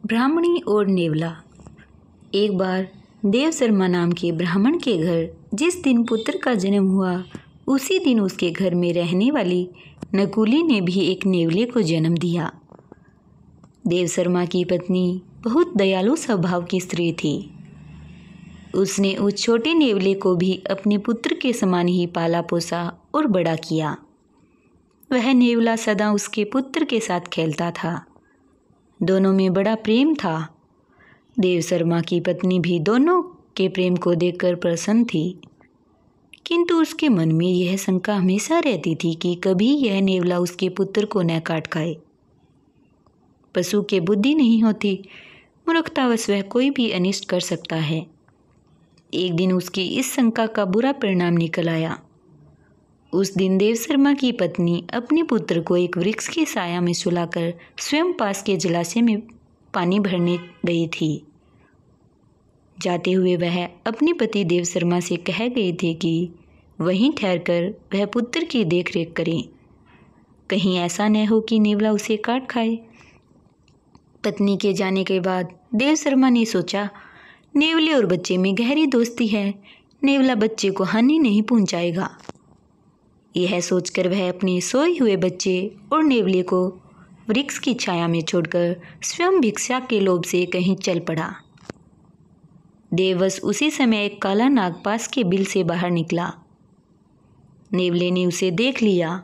ब्राह्मणी और नेवला। एक बार देव शर्मा नाम के ब्राह्मण के घर जिस दिन पुत्र का जन्म हुआ उसी दिन उसके घर में रहने वाली नकुली ने भी एक नेवले को जन्म दिया। देव शर्मा की पत्नी बहुत दयालु स्वभाव की स्त्री थी। उसने उस छोटे नेवले को भी अपने पुत्र के समान ही पाला पोसा और बड़ा किया। वह नेवला सदा उसके पुत्र के साथ खेलता था। दोनों में बड़ा प्रेम था। देव शर्मा की पत्नी भी दोनों के प्रेम को देखकर प्रसन्न थी, किंतु उसके मन में यह शंका हमेशा रहती थी कि कभी यह नेवला उसके पुत्र को न काट खाए। पशु के बुद्धि नहीं होती, मूर्खतावश वह कोई भी अनिष्ट कर सकता है। एक दिन उसकी इस शंका का बुरा परिणाम निकल आया। उस दिन देव शर्मा की पत्नी अपने पुत्र को एक वृक्ष की छाया में सुलाकर स्वयं पास के जलाशय में पानी भरने गई थी। जाते हुए वह अपने पति देव शर्मा से कह गए थे कि वहीं ठहरकर वह पुत्र की देखरेख करें, कहीं ऐसा न हो कि नेवला उसे काट खाए। पत्नी के जाने के बाद देव शर्मा ने सोचा, नेवले और बच्चे में गहरी दोस्ती है, नेवला बच्चे को हानि नहीं पहुंचाएगा। यह सोचकर वह अपने सोए हुए बच्चे और नेवले को वृक्ष की छाया में छोड़कर स्वयं भिक्षा के लोभ से कहीं चल पड़ा। देववश उसी समय एक काला नाग पास के बिल से बाहर निकला। नेवले ने उसे देख लिया।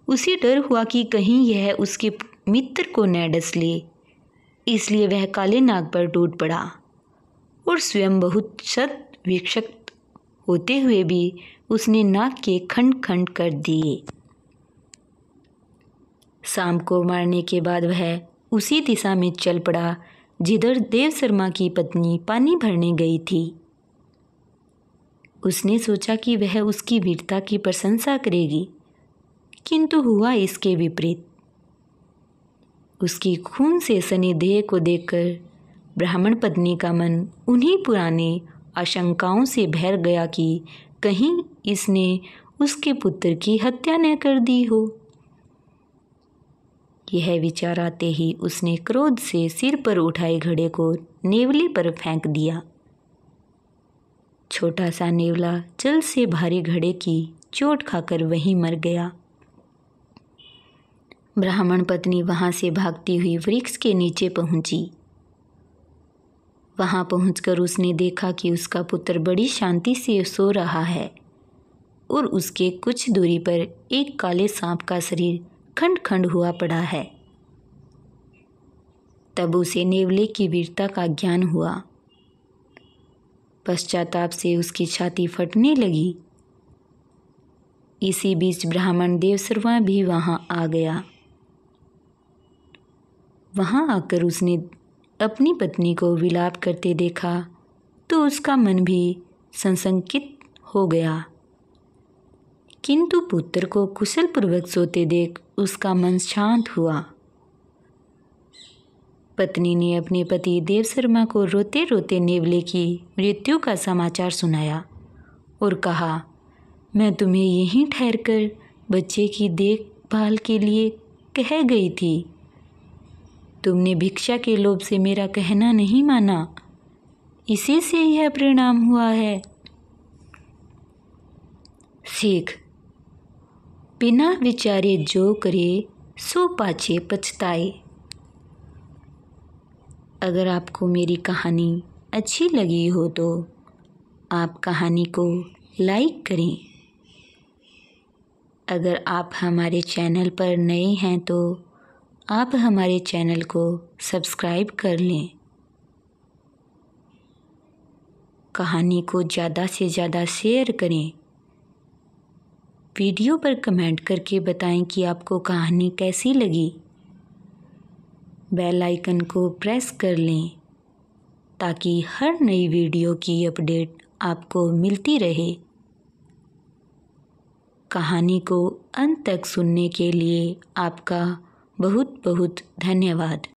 उसे डर हुआ कि कहीं यह उसके मित्र को न डस ले, इसलिए वह काले नाग पर टूट पड़ा और स्वयं बहुत शत विक्षत होते हुए भी उसने नाग के खंड खंड कर दिए। शाम को मारने के बाद वह उसी दिशा में चल पड़ा जिधर देव शर्मा की पत्नी पानी भरने गई थी। उसने सोचा कि वह उसकी वीरता की प्रशंसा करेगी, किंतु हुआ इसके विपरीत। उसकी खून से सनी देह को देखकर ब्राह्मण पत्नी का मन उन्हीं पुराने आशंकाओं से भर गया कि कहीं इसने उसके पुत्र की हत्या न कर दी हो। यह विचार आते ही उसने क्रोध से सिर पर उठाए घड़े को नेवले पर फेंक दिया। छोटा सा नेवला जल से भारी घड़े की चोट खाकर वहीं मर गया। ब्राह्मण पत्नी वहां से भागती हुई वृक्ष के नीचे पहुंची। वहां पहुंचकर उसने देखा कि उसका पुत्र बड़ी शांति से सो रहा है और उसके कुछ दूरी पर एक काले सांप का शरीर खंड खंड हुआ पड़ा है। तब उसे नेवले की वीरता का ज्ञान हुआ। पश्चाताप से उसकी छाती फटने लगी। इसी बीच ब्राह्मण देव शर्मा भी वहां आ गया। वहां आकर उसने अपनी पत्नी को विलाप करते देखा तो उसका मन भी संशंकित हो गया, किंतु पुत्र को कुशलपूर्वक सोते देख उसका मन शांत हुआ। पत्नी ने अपने पति देव शर्मा को रोते रोते नेवले की मृत्यु का समाचार सुनाया और कहा, मैं तुम्हें यहीं ठहरकर बच्चे की देखभाल के लिए कह गई थी। तुमने भिक्षा के लोभ से मेरा कहना नहीं माना, इसी से यह परिणाम हुआ है। सीख, बिना विचारे जो करे सो पाछे पछताए। अगर आपको मेरी कहानी अच्छी लगी हो तो आप कहानी को लाइक करें। अगर आप हमारे चैनल पर नए हैं तो आप हमारे चैनल को सब्सक्राइब कर लें। कहानी को ज़्यादा से ज़्यादा शेयर करें। वीडियो पर कमेंट करके बताएं कि आपको कहानी कैसी लगी। बेल आइकन को प्रेस कर लें ताकि हर नई वीडियो की अपडेट आपको मिलती रहे। कहानी को अंत तक सुनने के लिए आपका बहुत बहुत धन्यवाद।